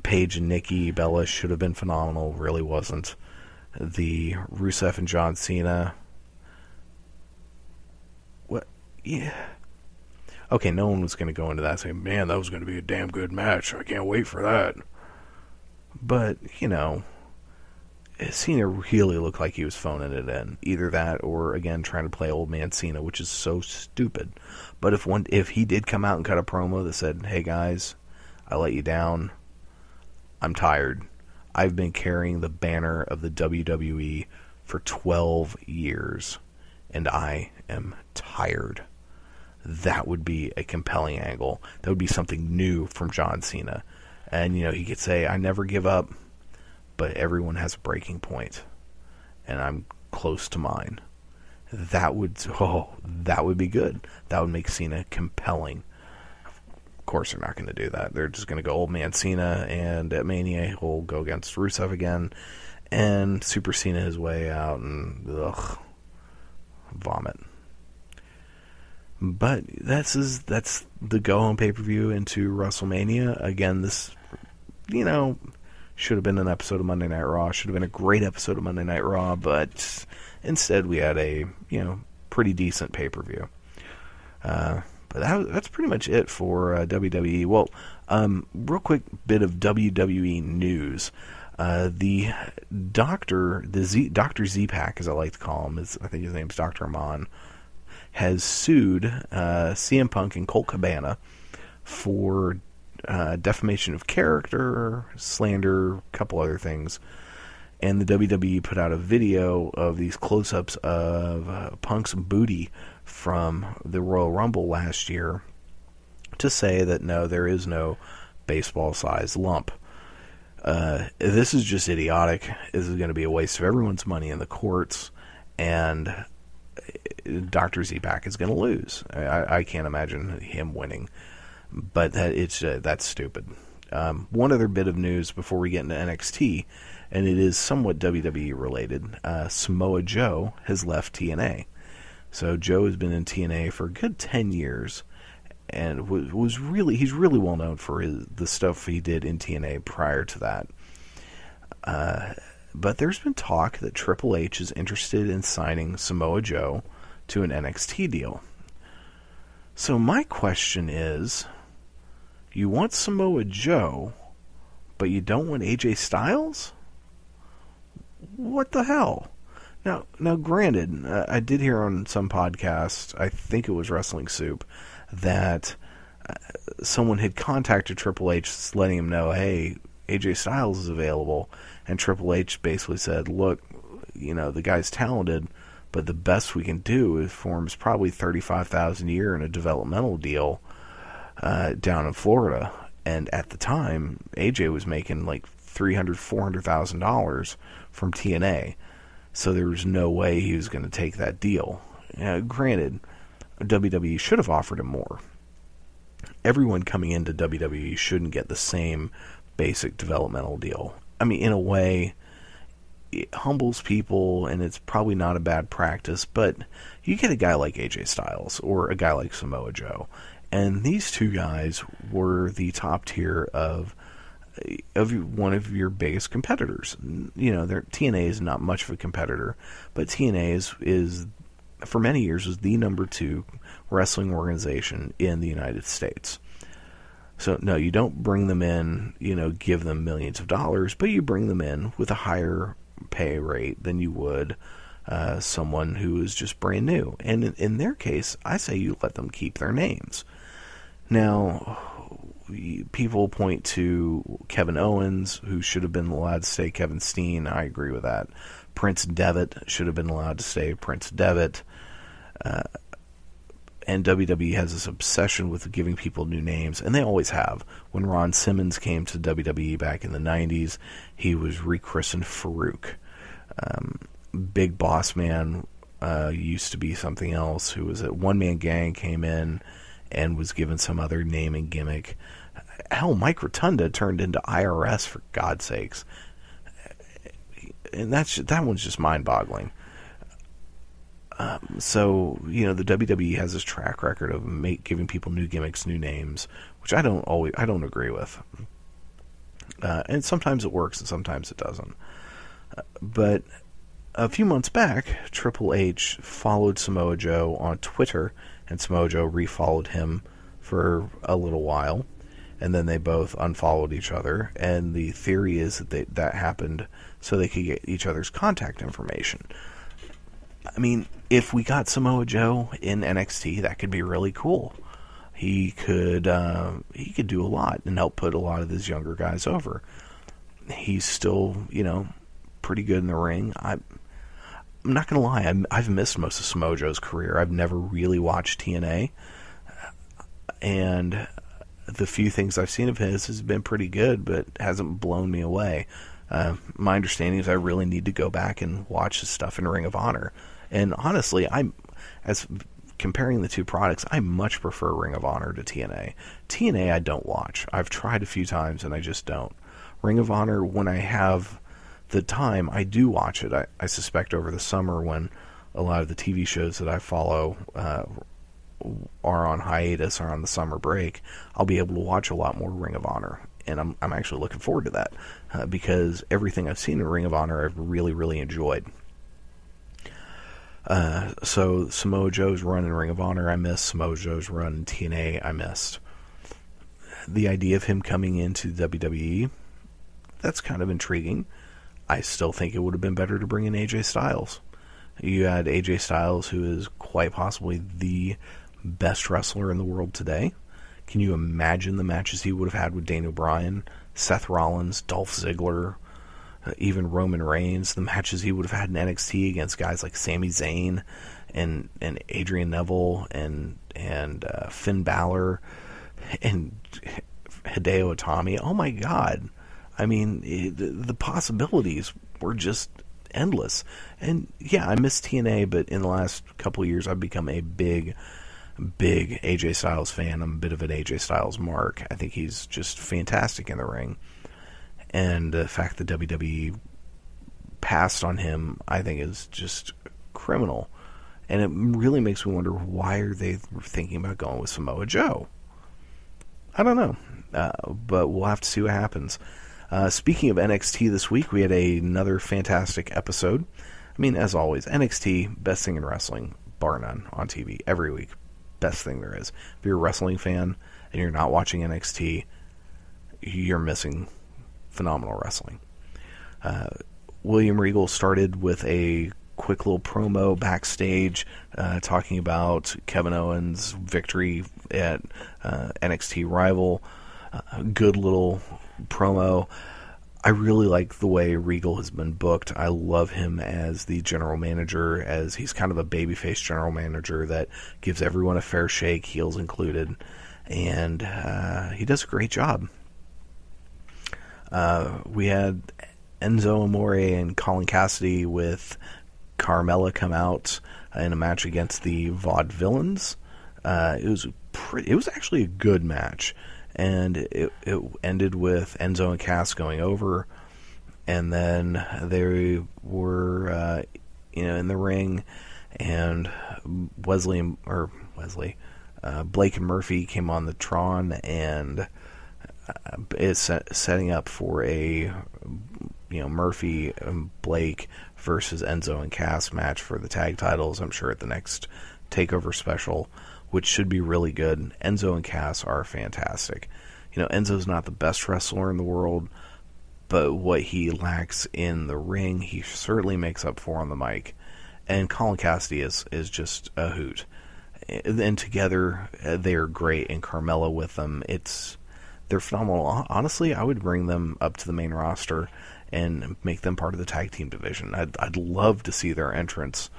Paige and Nikki Bella should have been phenomenal. Really wasn't. The Rusev and John Cena. What? Yeah. Okay, no one was going to go into that saying, man, that was going to be a damn good match. I can't wait for that. But, Cena really looked like he was phoning it in. Either that or, again, trying to play old man Cena, which is so stupid. But if he did come out and cut a promo that said, hey guys, I let you down, I'm tired. I've been carrying the banner of the WWE for 12 years, and I am tired. That would be a compelling angle. That would be something new from John Cena. And, he could say, I never give up, but everyone has a breaking point, and I'm close to mine. That would be good. That would make Cena compelling. Of course, they're not going to do that. They're just going to go old man Cena, and at Mania, he'll go against Rusev again, and Super Cena his way out, and vomit. But that's the go-home pay-per-view into WrestleMania. Again, this, should have been an episode of Monday Night Raw. Should have been a great episode of Monday Night Raw, but instead we had a, pretty decent pay-per-view. But that's pretty much it for WWE. Well, real quick bit of WWE news. The Dr. Z-Pack, as I like to call him, I think his name's Dr. Amon, has sued CM Punk and Colt Cabana for defamation of character, slander, a couple other things. And the WWE put out a video of these close-ups of Punk's booty from the Royal Rumble last year to say that no, there is no baseball-sized lump. This is just idiotic. This is going to be a waste of everyone's money in the courts, and Dr. Z-Pack is going to lose. I can't imagine him winning. but that's stupid. One other bit of news before we get into NXT, and it is somewhat WWE related. Samoa Joe has left TNA. So Joe has been in TNA for a good 10 years, and he's really well known for the stuff he did in TNA prior to that. But there's been talk that Triple H is interested in signing Samoa Joe to an NXT deal. So my question is, you want Samoa Joe, but you don't want AJ Styles? What the hell? Now, granted, I did hear on some podcast, I think it was Wrestling Soup, that someone had contacted Triple H letting him know, hey, AJ Styles is available, and Triple H basically said, look, the guy's talented, but the best we can do is for him is probably $35,000 a year in a developmental deal down in Florida. And at the time, AJ was making like $300,000, $400,000 from TNA, so there was no way he was going to take that deal. Granted, WWE should have offered him more. Everyone coming into WWE shouldn't get the same basic developmental deal. I mean, in a way, it humbles people, and it's probably not a bad practice, but you get a guy like AJ Styles or a guy like Samoa Joe, and these two guys were the top tier of one of your biggest competitors. TNA is not much of a competitor, but TNA is for many years was the number 2 wrestling organization in the United States. So, no, you don't bring them in, give them millions of dollars, but you bring them in with a higher pay rate than you would someone who is just brand new. And in their case, I say you let them keep their names. Now, people point to Kevin Owens, who should have been allowed to stay Kevin Steen. I agree with that. Prince Devitt should have been allowed to stay Prince Devitt. And WWE has this obsession with giving people new names, and they always have. When Ron Simmons came to WWE back in the 90s, he was rechristened Farouk. Big Boss Man used to be something else, who was at One Man Gang, came in and was given some other name and gimmick. Hell, Mike Rotunda turned into IRS, for God's sakes. And that one's just mind-boggling. So, the WWE has this track record of giving people new gimmicks, new names, which I don't agree with. And sometimes it works and sometimes it doesn't. But a few months back, Triple H followed Samoa Joe on Twitter, and Samoa Joe refollowed him for a little while, and then they both unfollowed each other, and the theory is that happened so they could get each other's contact information. I mean, if we got Samoa Joe in NXT, that could be really cool. He could do a lot and help put a lot of these younger guys over. He's still, pretty good in the ring. I'm not going to lie, I've missed most of Samoa Joe's career. I've never really watched TNA, and the few things I've seen of his has been pretty good, but hasn't blown me away. My understanding is I really need to go back and watch his stuff in Ring of Honor. And honestly, as comparing the two products, I much prefer Ring of Honor to TNA. TNA I don't watch. I've tried a few times and I just don't. Ring of Honor, when I have the time, I do watch it. I suspect over the summer, when a lot of the TV shows that I follow are on hiatus or on the summer break, I'll be able to watch a lot more Ring of Honor. And I'm actually looking forward to that because everything I've seen in Ring of Honor I've really, really enjoyed. So Samoa Joe's run in Ring of Honor I missed. Samoa Joe's run in TNA I missed. The idea of him coming into WWE, that's kind of intriguing. I still think it would have been better to bring in AJ Styles. You had AJ Styles, who is quite possibly the best wrestler in the world today. Can you imagine the matches he would have had with Daniel Bryan, Seth Rollins, Dolph Ziggler, even Roman Reigns, the matches he would have had in NXT against guys like Sami Zayn and Adrian Neville and Finn Balor and Hideo Itami. Oh my God. I mean, the possibilities were just endless. And yeah, I miss TNA, but in the last couple of years I've become a big big AJ Styles fan. I'm a bit of an AJ Styles mark. I think he's just fantastic in the ring. And the fact that WWE passed on him, I think, is just criminal. And it really makes me wonder, why are they thinking about going with Samoa Joe? I don't know. But we'll have to see what happens. Speaking of NXT this week, we had another fantastic episode. I mean, as always, NXT, best thing in wrestling, bar none, on TV, every week. Best thing there is. If you're a wrestling fan and you're not watching NXT, you're missing phenomenal wrestling. William Regal started with a quick little promo backstage talking about Kevin Owens' victory at NXT Rival. Good little promo. I really like the way Regal has been booked. I love him as the general manager, as he's kind of a babyface general manager that gives everyone a fair shake, heels included, and he does a great job. We had Enzo Amore and Colin Cassidy with Carmella come out in a match against the Vaudevillains. It was actually a good match. And it ended with Enzo and Cass going over, and then they were, in the ring, and Blake and Murphy came on the Tron, and it's setting up for a, Murphy and Blake versus Enzo and Cass match for the tag titles. I'm sure at the next TakeOver special, which should be really good. Enzo and Cass are fantastic. Enzo's not the best wrestler in the world, but what he lacks in the ring, he certainly makes up for on the mic. And Colin Cassidy is just a hoot. And together, they're great. And Carmella with them, they're phenomenal. Honestly, I would bring them up to the main roster and make them part of the tag team division. I'd love to see their entrance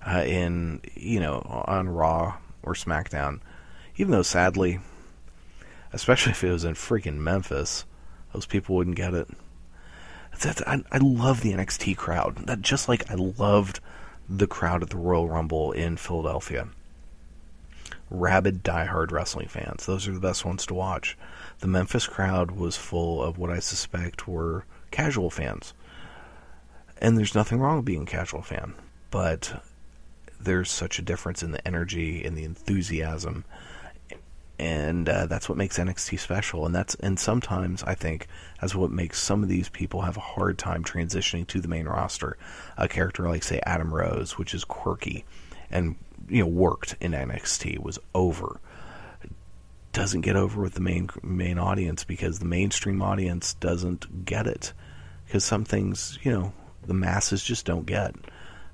on Raw or SmackDown, even though sadly, especially if it was in freaking Memphis, those people wouldn't get it. I love the NXT crowd, just like I loved the crowd at the Royal Rumble in Philadelphia. Rabid, diehard wrestling fans. Those are the best ones to watch. The Memphis crowd was full of what I suspect were casual fans. And there's nothing wrong with being a casual fan, but there's such a difference in the energy and the enthusiasm, and that's what makes NXT special. And sometimes I think that's what makes some of these people have a hard time transitioning to the main roster. A character like, say, Adam Rose, which is quirky and worked in NXT, was over. Doesn't get over with the main audience because the mainstream audience doesn't get it. Because some things, the masses just don't get.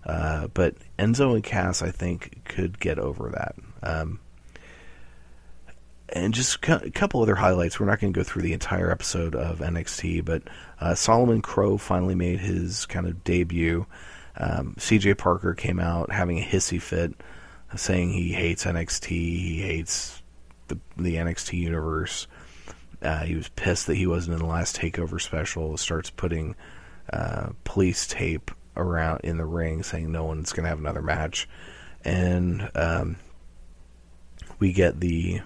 But Enzo and Cass, I think, could get over that. And just a couple other highlights. We're not going to go through the entire episode of NXT, but Solomon Crowe finally made his kind of debut. CJ Parker came out having a hissy fit, saying he hates NXT, he hates the NXT universe. He was pissed that he wasn't in the last TakeOver special. Starts putting police tape around in the ring, saying no one's going to have another match. And we get the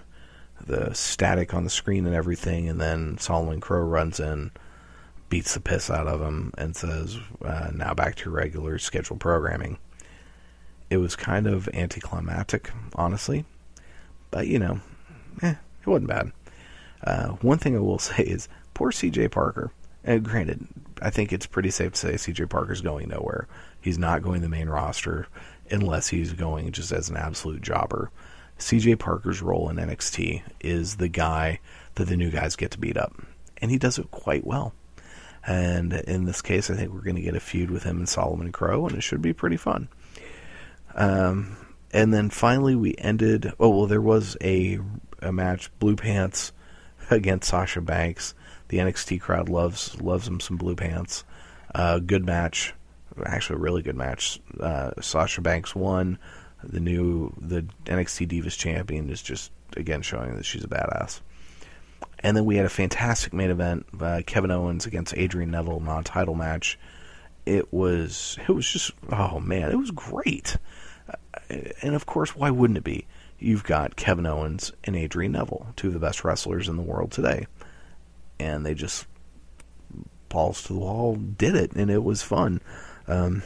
static on the screen and everything, and then Solomon Crowe runs in, beats the piss out of him, and says, now back to your regular scheduled programming. It was kind of anticlimactic, honestly, but it wasn't bad. One thing I will say is, poor CJ Parker. And granted, I think it's pretty safe to say CJ Parker's going nowhere. He's not going to the main roster unless he's going just as an absolute jobber. CJ Parker's role in NXT is the guy that the new guys get to beat up. And he does it quite well. And in this case, I think we're going to get a feud with him and Solomon Crowe, and it should be pretty fun. And then finally we ended... there was a match, Blue Pants against Sasha Banks. The NXT crowd loves them some Blue Pants. Good match. Actually, a really good match. Sasha Banks won. The NXT Divas champion is just, again, showing that she's a badass. And then we had a fantastic main event, Kevin Owens against Adrian Neville, non-title match. It was just, oh man, it was great. And of course, why wouldn't it be? you've got Kevin Owens and Adrian Neville, two of the best wrestlers in the world today. And they just, balls to the wall, did it, and it was fun. And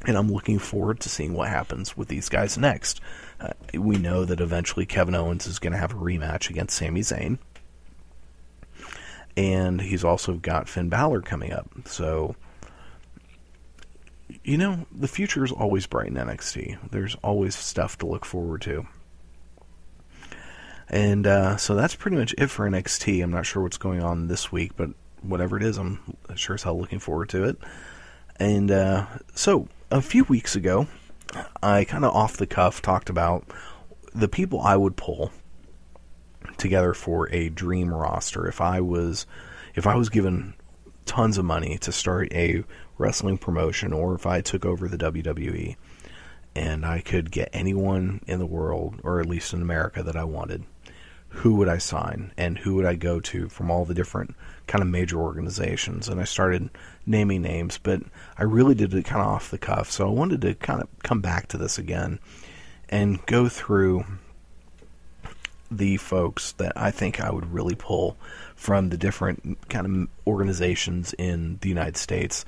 I'm looking forward to seeing what happens with these guys next. We know that eventually Kevin Owens is going to have a rematch against Sami Zayn. And he's also got Finn Balor coming up. So, you know, the future is always bright in NXT. There's always stuff to look forward to. And so that's pretty much it for NXT. I'm not sure what's going on this week, but whatever it is, I'm sure as hell looking forward to it. And so a few weeks ago, I kind of off the cuff talked about the people I would pull together for a dream roster if I was given tons of money to start a wrestling promotion, or if I took over the WWE and I could get anyone in the world, or at least in America, that I wanted. Who would I sign, and who would I go to from all the different kind of major organizations? And I started naming names, but I really did it kind of off the cuff, so I wanted to kind of come back to this again and go through the folks that I think I would really pull from the different kind of organizations in the United States.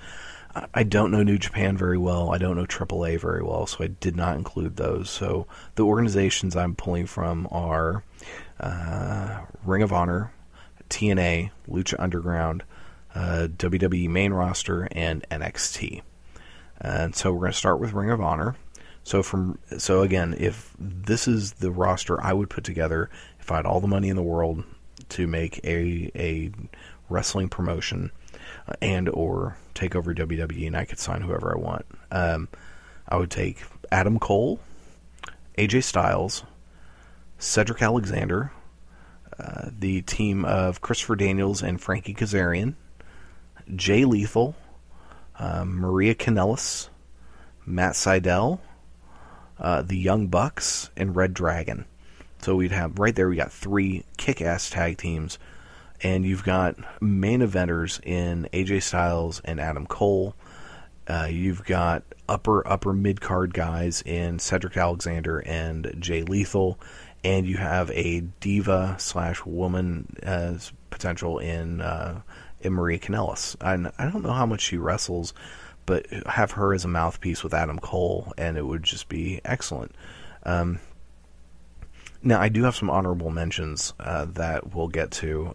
I don't know New Japan very well. I don't know AAA very well, so I did not include those. So the organizations I'm pulling from are Ring of Honor, TNA, Lucha Underground, WWE main roster, and NXT. And so we're going to start with Ring of Honor. So again, if this is the roster I would put together if I had all the money in the world to make a wrestling promotion and or take over WWE, and I could sign whoever I want. I would take Adam Cole, AJ Styles, Cedric Alexander, the team of Christopher Daniels and Frankie Kazarian, Jay Lethal, Maria Kanellis, Matt Sydal, the Young Bucks, and Red Dragon. So we'd have, right there, we got 3 kick-ass tag teams, and you've got main eventers in AJ Styles and Adam Cole. You've got upper mid-card guys in Cedric Alexander and Jay Lethal, and you have a diva / woman as potential in Maria Kanellis. And I don't know how much she wrestles, but have her as a mouthpiece with Adam Cole, and it would just be excellent. Now, I do have some honorable mentions that we'll get to,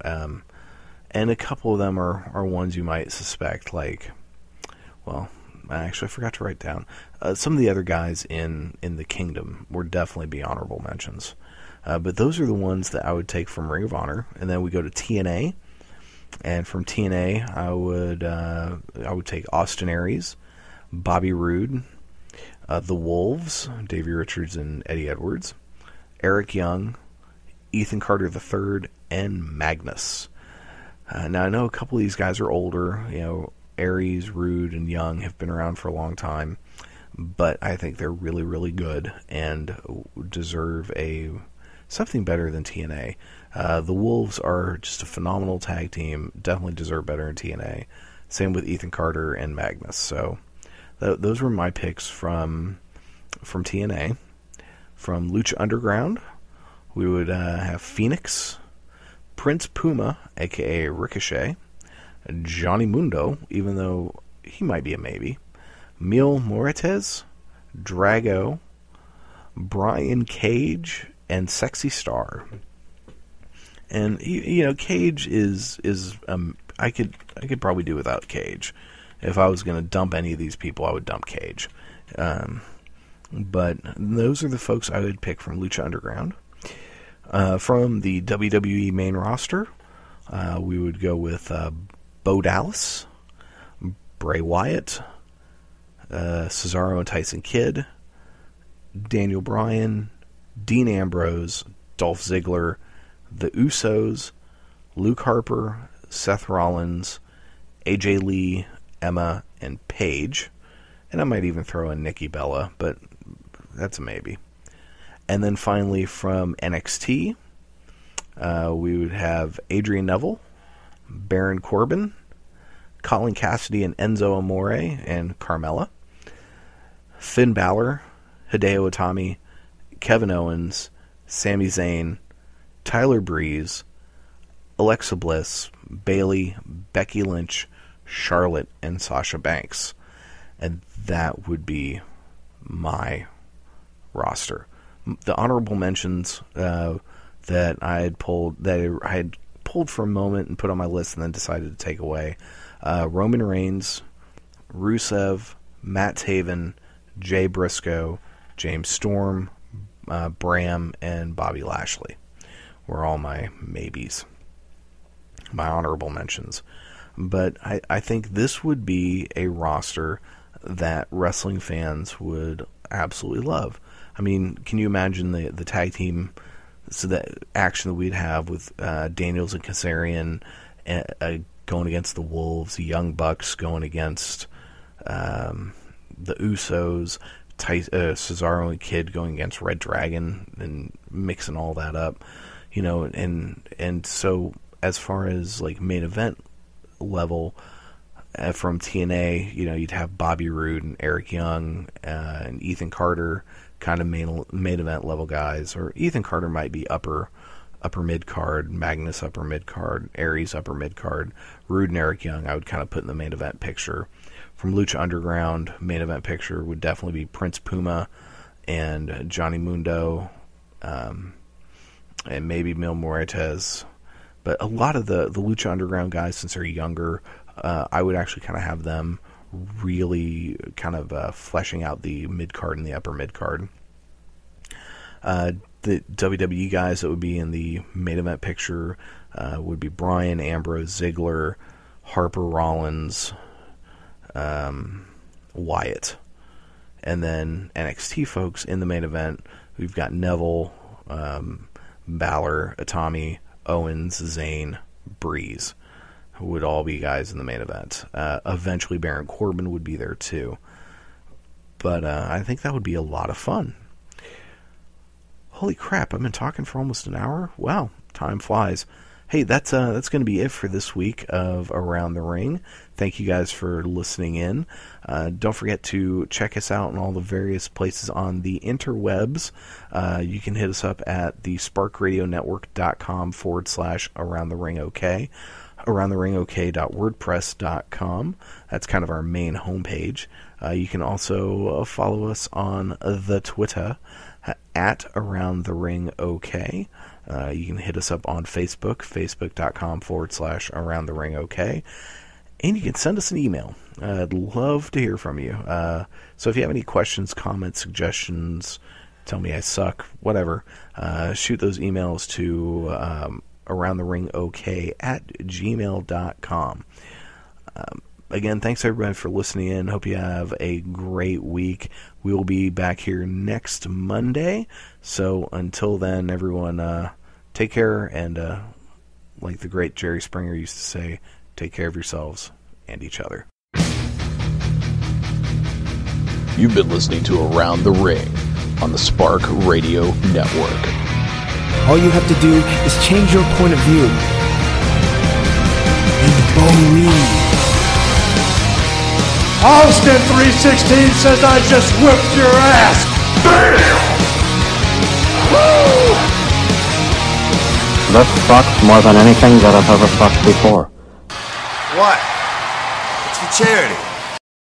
and a couple of them are ones you might suspect, like, well, actually, I forgot to write down. Some of the other guys in the Kingdom would definitely be honorable mentions. But those are the ones that I would take from Ring of Honor, and then we go to TNA. And from TNA, I would take Austin Aries, Bobby Roode, the Wolves, Davey Richards and Eddie Edwards, Eric Young, Ethan Carter III, and Magnus. Now, I know a couple of these guys are older. You know, Aries, Roode, and Young have been around for a long time, but I think they're really, really good and deserve something better than TNA. The Wolves are just a phenomenal tag team, definitely deserve better in TNA. Same with Ethan Carter and Magnus. So those were my picks from TNA. From Lucha Underground, we would have Phoenix, Prince Puma, a.k.a. Ricochet, Johnny Mundo, even though he might be a maybe, Mil Moritez, Drago, Brian Cage, and Sexy Star. And Cage is I could probably do without Cage. If I was going to dump any of these people, I would dump Cage. But those are the folks I would pick from Lucha Underground. From the WWE main roster, we would go with Bo Dallas, Bray Wyatt, Cesaro and Tyson Kidd, Daniel Bryan, Dean Ambrose, Dolph Ziggler, the Usos, Luke Harper, Seth Rollins, AJ Lee, Emma, and Paige. And I might even throw in Nikki Bella, but that's a maybe. And then finally from NXT, we would have Adrian Neville, Baron Corbin, Colin Cassidy and Enzo Amore and Carmella, Finn Balor, Hideo Itami, Kevin Owens, Sami Zayn, Tyler Breeze, Alexa Bliss, Bayley, Becky Lynch, Charlotte, and Sasha Banks. And that would be my roster. The honorable mentions that I had pulled for a moment and put on my list and then decided to take away: Roman Reigns, Rusev, Matt Taven, Jay Briscoe, James Storm, Bram, and Bobby Lashley were all my maybes, my honorable mentions. But I think this would be a roster that wrestling fans would absolutely love. I mean, can you imagine the tag team, so that action that we'd have with Daniels and Kazarian going against the Wolves, the Young Bucks going against the Usos, Cesaro and Kid going against Red Dragon, and mixing all that up, and so as far as like main event level from TNA, you'd have Bobby Roode and Eric Young and Ethan Carter, kind of main event level guys, or Ethan Carter might be upper mid card, Magnus upper mid card, Aries upper mid card, Roode and Eric Young I would kind of put in the main event picture. From Lucha Underground, main event picture would definitely be Prince Puma and Johnny Mundo, and maybe Mil Muertes. But a lot of the Lucha Underground guys, since they're younger, I would actually kind of have them really kind of fleshing out the mid-card and the upper mid-card. The WWE guys that would be in the main event picture would be Bryan, Ambrose, Ziggler, Harper, Rollins, Wyatt. And then NXT folks in the main event, we've got Neville, Balor, Itami, Owens, Zayn, Breeze, who would all be guys in the main event. Eventually Baron Corbin would be there too. But I think that would be a lot of fun. Holy crap, I've been talking for almost an hour? Wow, time flies. Hey, that's going to be it for this week of Around the Ring. Thank you guys for listening in. Don't forget to check us out in all the various places on the interwebs. You can hit us up at the sparkradionetwork.com/AroundTheRingOK. AroundTheRingOK.wordpress.com. That's kind of our main homepage. You can also follow us on the Twitter at AroundTheRingOK. You can hit us up on Facebook, facebook.com/AroundTheRingOK. And you can send us an email. I'd love to hear from you. So if you have any questions, comments, suggestions, tell me I suck, whatever, shoot those emails to aroundtheringok@gmail.com. Again, thanks everybody for listening in. Hope you have a great week. We will be back here next Monday. So until then, everyone, take care, and like the great Jerry Springer used to say, take care of yourselves and each other. You've been listening to Around the Ring on the Spark Radio Network. All you have to do is change your point of view and believe. Austin 316 says I just whipped your ass. Bam! Woo! This sucks more than anything that I've ever sucked before. What? It's for charity.